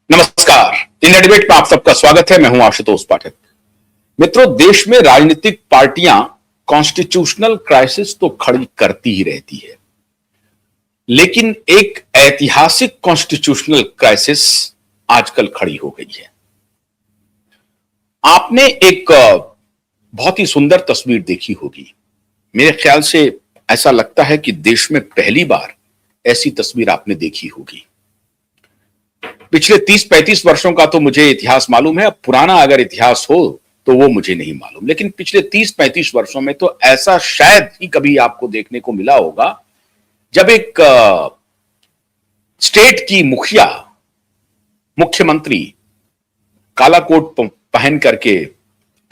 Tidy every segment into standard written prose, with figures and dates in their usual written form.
नमस्कार। India debate में आप सबका स्वागत है। मैं हूं आशुतोष पाठक। मित्रों, देश में राजनीतिक पार्टियां कॉन्स्टिट्यूशनल क्राइसिस तो खड़ी करती ही रहती है, लेकिन एक ऐतिहासिक कॉन्स्टिट्यूशनल क्राइसिस आजकल खड़ी हो गई है। आपने एक बहुत ही सुंदर तस्वीर देखी होगी। मेरे ख्याल से ऐसा लगता है कि देश में पहली बार ऐसी तस्वीर आपने देखी होगी। पिछले 30-35 वर्षों का तो मुझे इतिहास मालूम है, अब पुराना अगर इतिहास हो तो वो मुझे नहीं मालूम, लेकिन पिछले 30-35 वर्षों में तो ऐसा शायद ही कभी आपको देखने को मिला होगा जब एक स्टेट की मुखिया, मुख्यमंत्री काला कोट पहन करके,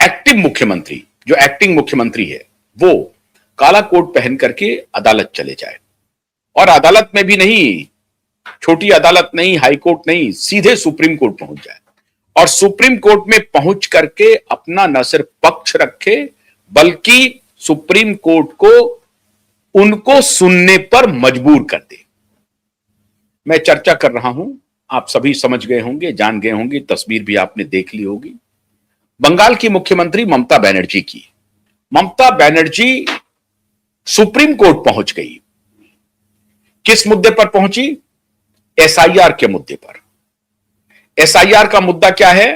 एक्टिव मुख्यमंत्री, जो एक्टिंग मुख्यमंत्री है, वो काला कोट पहन करके अदालत चले जाए, और अदालत में भी नहीं, छोटी अदालत नहीं, हाई कोर्ट नहीं, सीधे सुप्रीम कोर्ट पहुंच जाए और सुप्रीम कोर्ट में पहुंच करके अपना न सिर्फ पक्ष रखे बल्कि सुप्रीम कोर्ट को उनको सुनने पर मजबूर कर दे। मैं चर्चा कर रहा हूं, आप सभी समझ गए होंगे, जान गए होंगे, तस्वीर भी आपने देख ली होगी, बंगाल की मुख्यमंत्री ममता बनर्जी की। ममता बनर्जी सुप्रीम कोर्ट पहुंच गई। किस मुद्दे पर पहुंची? एसआईआर के मुद्दे पर। एसआईआर का मुद्दा क्या है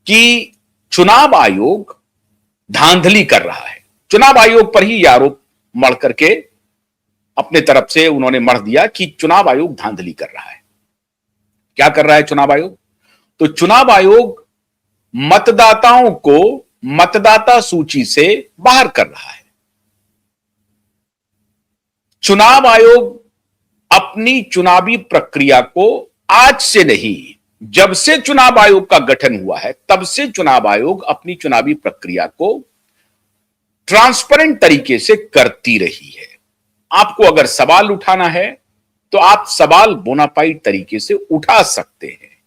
कि चुनाव आयोग धांधली कर रहा है। चुनाव आयोग पर ही यह आरोप मढ़ करके अपने तरफ से उन्होंने मढ़ दिया कि चुनाव आयोग धांधली कर रहा है। क्या कर रहा है चुनाव आयोग? तो चुनाव आयोग मतदाताओं को मतदाता सूची से बाहर कर रहा है। चुनाव आयोग अपनी चुनावी प्रक्रिया को आज से नहीं, जब से चुनाव आयोग का गठन हुआ है तब से चुनाव आयोग अपनी चुनावी प्रक्रिया को ट्रांसपेरेंट तरीके से करती रही है। आपको अगर सवाल उठाना है तो आप सवाल बोनाफाइड तरीके से उठा सकते हैं,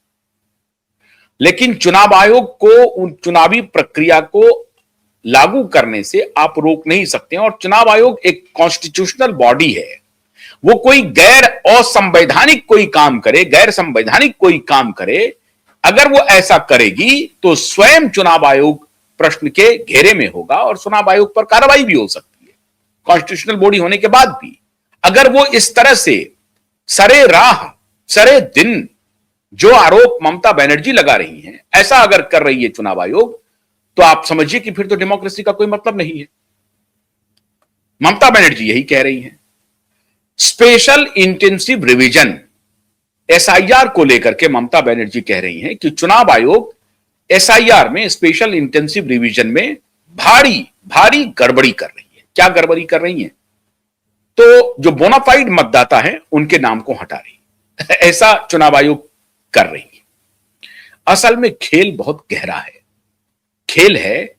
लेकिन चुनाव आयोग को उन चुनावी प्रक्रिया को लागू करने से आप रोक नहीं सकते। और चुनाव आयोग एक कॉन्स्टिट्यूशनल बॉडी है, वो कोई गैर असंवैधानिक कोई काम करे, गैर संवैधानिक कोई काम करे, अगर वो ऐसा करेगी तो स्वयं चुनाव आयोग प्रश्न के घेरे में होगा और चुनाव आयोग पर कार्रवाई भी हो सकती है, कॉन्स्टिट्यूशनल बॉडी होने के बाद भी। अगर वो इस तरह से सरे राह सरे दिन जो आरोप ममता बनर्जी लगा रही हैं, ऐसा अगर कर रही है चुनाव आयोग, तो आप समझिए कि फिर तो डेमोक्रेसी का कोई मतलब नहीं है। ममता बनर्जी यही कह रही हैं। स्पेशल इंटेंसिव रिवीजन एसआईआर को लेकर के ममता बनर्जी कह रही हैं कि चुनाव आयोग एसआईआर में, स्पेशल इंटेंसिव रिवीजन में भारी भारी गड़बड़ी कर रही है। क्या गड़बड़ी कर रही है? तो जो बोनाफाइड मतदाता हैं उनके नाम को हटा रही है, ऐसा चुनाव आयोग कर रही है। असल में खेल बहुत गहरा है। खेल है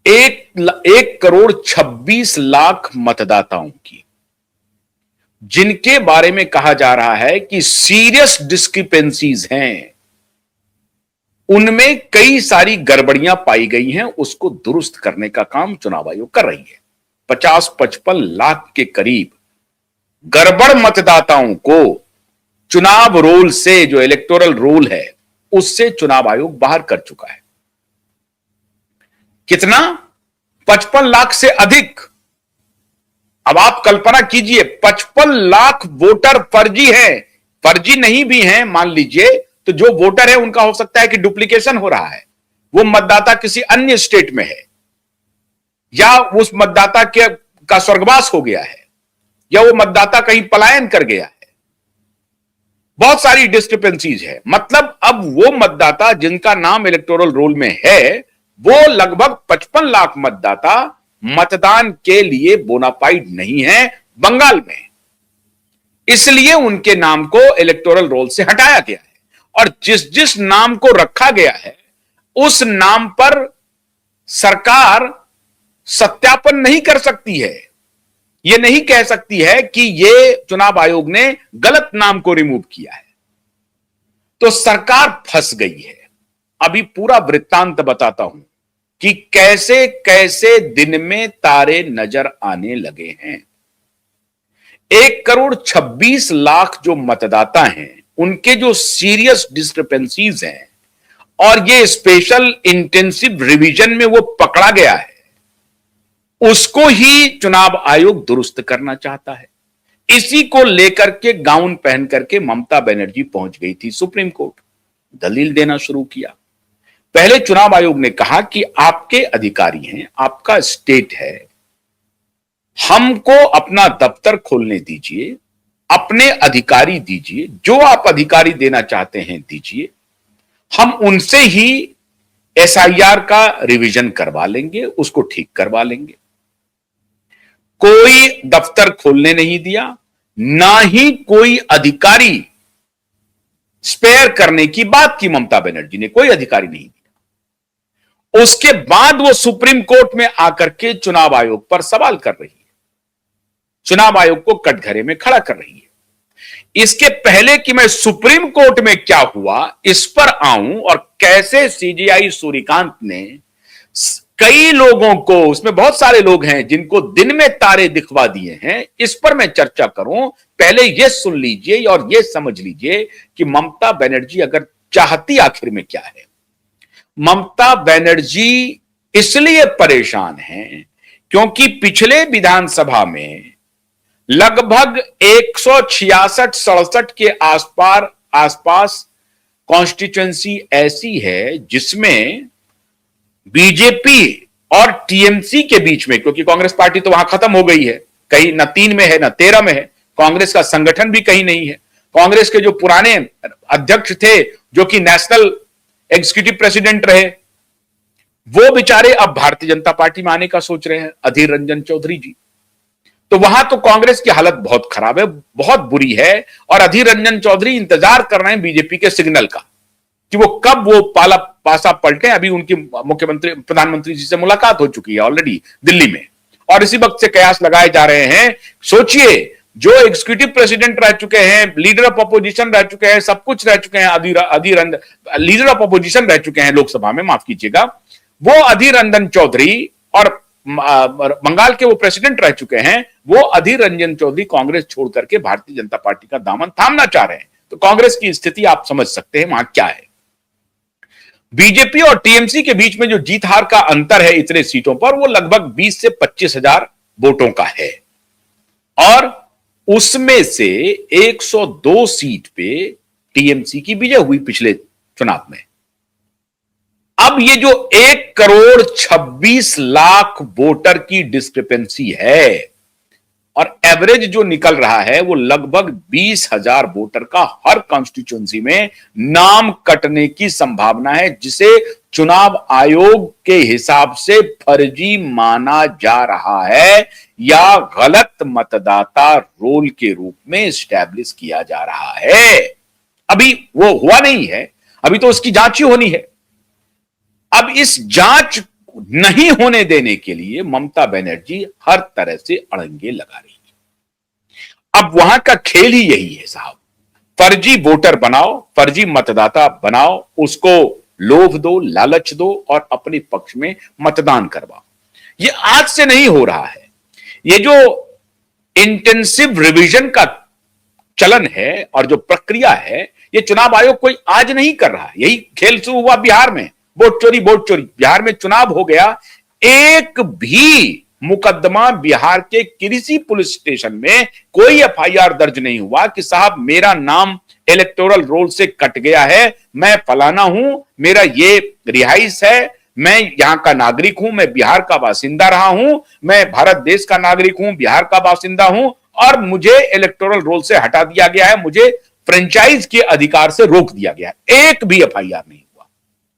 1,26,00,000 मतदाताओं की, जिनके बारे में कहा जा रहा है कि सीरियस डिस्क्रिपेंसीज हैं, उनमें कई सारी गड़बड़ियां पाई गई हैं, उसको दुरुस्त करने का काम चुनाव आयोग कर रही है। 50-55 लाख के करीब गड़बड़ मतदाताओं को चुनाव रोल से, जो इलेक्टोरल रोल है, उससे चुनाव आयोग बाहर कर चुका है। कितना? 55 लाख से अधिक। अब आप कल्पना कीजिए, 55 लाख वोटर फर्जी हैं, फर्जी नहीं भी हैं मान लीजिए, तो जो वोटर है उनका हो सकता है कि डुप्लीकेशन हो रहा है, वो मतदाता किसी अन्य स्टेट में है, या उस मतदाता के का स्वर्गवास हो गया है, या वो मतदाता कहीं पलायन कर गया है। बहुत सारी डिस्क्रिपेंसीज है। मतलब अब वो मतदाता जिनका नाम इलेक्टोरल रोल में है, वो लगभग 55 लाख मतदाता मतदान के लिए बोनाफाइड नहीं है बंगाल में, इसलिए उनके नाम को इलेक्टोरल रोल से हटाया गया है। और जिस जिस नाम को रखा गया है उस नाम पर सरकार सत्यापन नहीं कर सकती है, यह नहीं कह सकती है कि यह चुनाव आयोग ने गलत नाम को रिमूव किया है। तो सरकार फंस गई है। अभी पूरा वृत्तांत बताता हूं कि कैसे कैसे दिन में तारे नजर आने लगे हैं। 1,26,00,000 जो मतदाता हैं, उनके जो सीरियस डिस्क्रिपेंसीज हैं और ये स्पेशल इंटेंसिव रिवीजन में वो पकड़ा गया है, उसको ही चुनाव आयोग दुरुस्त करना चाहता है। इसी को लेकर के गाउन पहन करके ममता बनर्जी पहुंच गई थी सुप्रीम कोर्ट, दलील देना शुरू किया। पहले चुनाव आयोग ने कहा कि आपके अधिकारी हैं, आपका स्टेट है, हमको अपना दफ्तर खोलने दीजिए, अपने अधिकारी दीजिए, जो आप अधिकारी देना चाहते हैं दीजिए, हम उनसे ही एसआईआर का रिवीजन करवा लेंगे, उसको ठीक करवा लेंगे। कोई दफ्तर खोलने नहीं दिया, ना ही कोई अधिकारी स्पेयर करने की बात की ममता बनर्जी ने, कोई अधिकारी नहीं दिया। उसके बाद वो सुप्रीम कोर्ट में आकर के चुनाव आयोग पर सवाल कर रही है, चुनाव आयोग को कटघरे में खड़ा कर रही है। इसके पहले कि मैं सुप्रीम कोर्ट में क्या हुआ इस पर आऊं और कैसे सीजेआई सूर्यकांत ने कई लोगों को, उसमें बहुत सारे लोग हैं जिनको दिन में तारे दिखवा दिए हैं, इस पर मैं चर्चा करूं, पहले यह सुन लीजिए और यह समझ लीजिए कि ममता बनर्जी अगर चाहती आखिर में क्या है। ममता बनर्जी इसलिए परेशान हैं क्योंकि पिछले विधानसभा में लगभग 166-67 के आसपास कॉन्स्टिट्यूएंसी ऐसी है जिसमें बीजेपी और टीएमसी के बीच में, क्योंकि कांग्रेस पार्टी तो वहां खत्म हो गई है, कहीं न 3 में है न 13 में है, कांग्रेस का संगठन भी कहीं नहीं है। कांग्रेस के जो पुराने अध्यक्ष थे, जो कि नेशनल एग्जीक्यूटिव प्रेसिडेंट रहे, वो बेचारे अब भारतीय जनता पार्टी में आने का सोच रहे हैं, अधीर रंजन चौधरी जी। तो वहां तो कांग्रेस की हालत बहुत खराब है, बहुत बुरी है, और अधीर रंजन चौधरी इंतजार कर रहे हैं बीजेपी के सिग्नल का कि वो कब वो पासा पलटे। अभी उनकी मुख्यमंत्री प्रधानमंत्री जी से मुलाकात हो चुकी है ऑलरेडी दिल्ली में, और इसी वक्त से कयास लगाए जा रहे हैं। सोचिए, जो एग्जीक्यूटिव प्रेसिडेंट रह चुके हैं, लीडर ऑफ अपोजिशन रह चुके हैं, सब कुछ रह चुके हैं, लीडर ऑफ अपोजिशन रह चुके हैं लोकसभा में, माफ कीजिएगा, वो अधीर रंजन चौधरी, और बंगाल के वो प्रेसिडेंट रह चुके हैं, वो अधीर रंजन चौधरी कांग्रेस छोड़ करके भारतीय जनता पार्टी का दामन थामना चाह रहे हैं। तो कांग्रेस की स्थिति आप समझ सकते हैं वहां क्या है। बीजेपी और टीएमसी के बीच में जो जीत हार का अंतर है इतने सीटों पर, वो लगभग 20 से 25 हजार वोटों का है, और उसमें से 102 सीट पे टीएमसी की विजय हुई पिछले चुनाव में। अब ये जो 1,26,00,000 वोटर की डिस्क्रिपेंसी है, और एवरेज जो निकल रहा है वो लगभग 20,000 वोटर का हर कॉन्स्टिट्यूएंसी में नाम कटने की संभावना है, जिसे चुनाव आयोग के हिसाब से फर्जी माना जा रहा है या गलत मतदाता रोल के रूप में स्टैब्लिश किया जा रहा है। अभी वो हुआ नहीं है, अभी तो उसकी जांच ही होनी है। अब इस जांच नहीं होने देने के लिए ममता बनर्जी हर तरह से अड़ंगे लगा रही है। अब वहां का खेल ही यही है साहब, फर्जी वोटर बनाओ, फर्जी मतदाता बनाओ, उसको लोभ दो, लालच दो और अपने पक्ष में मतदान करवाओ। ये आज से नहीं हो रहा है। ये जो इंटेंसिव रिवीजन का चलन है और जो प्रक्रिया है, ये चुनाव आयोग कोई आज नहीं कर रहा है। यही खेल शुरू हुआ बिहार में, वोट चोरी बिहार में चुनाव हो गया, एक भी मुकदमा बिहार के किसी पुलिस स्टेशन में कोई एफआईआर दर्ज नहीं हुआ कि साहब मेरा नाम इलेक्टोरल रोल से कट गया है, मैं फलाना हूं, मेरा ये रिहाइश है, मैं यहां का नागरिक हूं, मैं बिहार का बासिंदा रहा हूं, मैं भारत देश का नागरिक हूं, बिहार का बासिंदा हूं, और मुझे इलेक्टोरल रोल से हटा दिया गया है, मुझे फ्रेंचाइज के अधिकार से रोक दिया गया है। एक भी एफआईआर नहीं।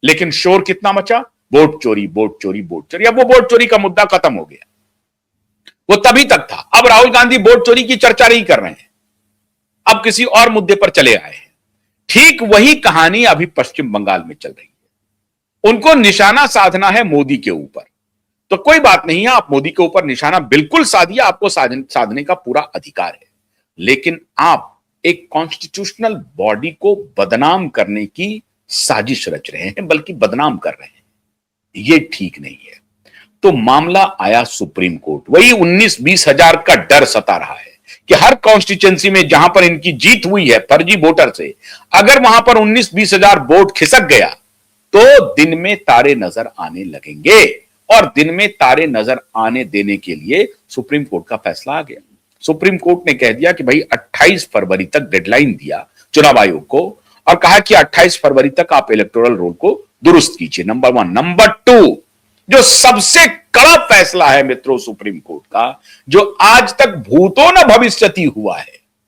लेकिन शोर कितना मचा, वोट चोरी, वोट चोरी, वोट चोरी। अब वो वोट चोरी का मुद्दा खत्म हो गया, वो तभी तक था। अब राहुल गांधी वोट चोरी की चर्चा नहीं कर रहे हैं, अब किसी और मुद्दे पर चले आए हैं। ठीक वही कहानी अभी पश्चिम बंगाल में चल रही है। उनको निशाना साधना है मोदी के ऊपर, तो कोई बात नहीं है, आप मोदी के ऊपर निशाना बिल्कुल साधिए, आपको साधने का पूरा अधिकार है। लेकिन आप एक कॉन्स्टिट्यूशनल बॉडी को बदनाम करने की साजिश रच रहे हैं, बल्कि बदनाम कर रहे हैं, ये ठीक नहीं है। तो मामला आया सुप्रीम कोर्ट। वही 19-20 हजार का डर सता रहा है कि हर कॉन्स्टिट्यूंसी में जहां पर इनकी जीत हुई है फर्जी वोटर से, अगर वहां पर 19-20 हजार वोट खिसक गया तो दिन में तारे नजर आने लगेंगे। और दिन में तारे नजर आने देने के लिए सुप्रीम कोर्ट का फैसला आ गया। सुप्रीम कोर्ट ने कह दिया कि भाई 28 फरवरी तक डेडलाइन दिया चुनाव आयोग को और कहा कि 28 फरवरी तक आप इलेक्टोरल रोल को दुरुस्त कीजिए। नंबर 1। नंबर 2, जो सबसे कड़ा फैसला है मित्रों सुप्रीम कोर्ट का, जो आज तक भूतो न भविष्यति हुआ है,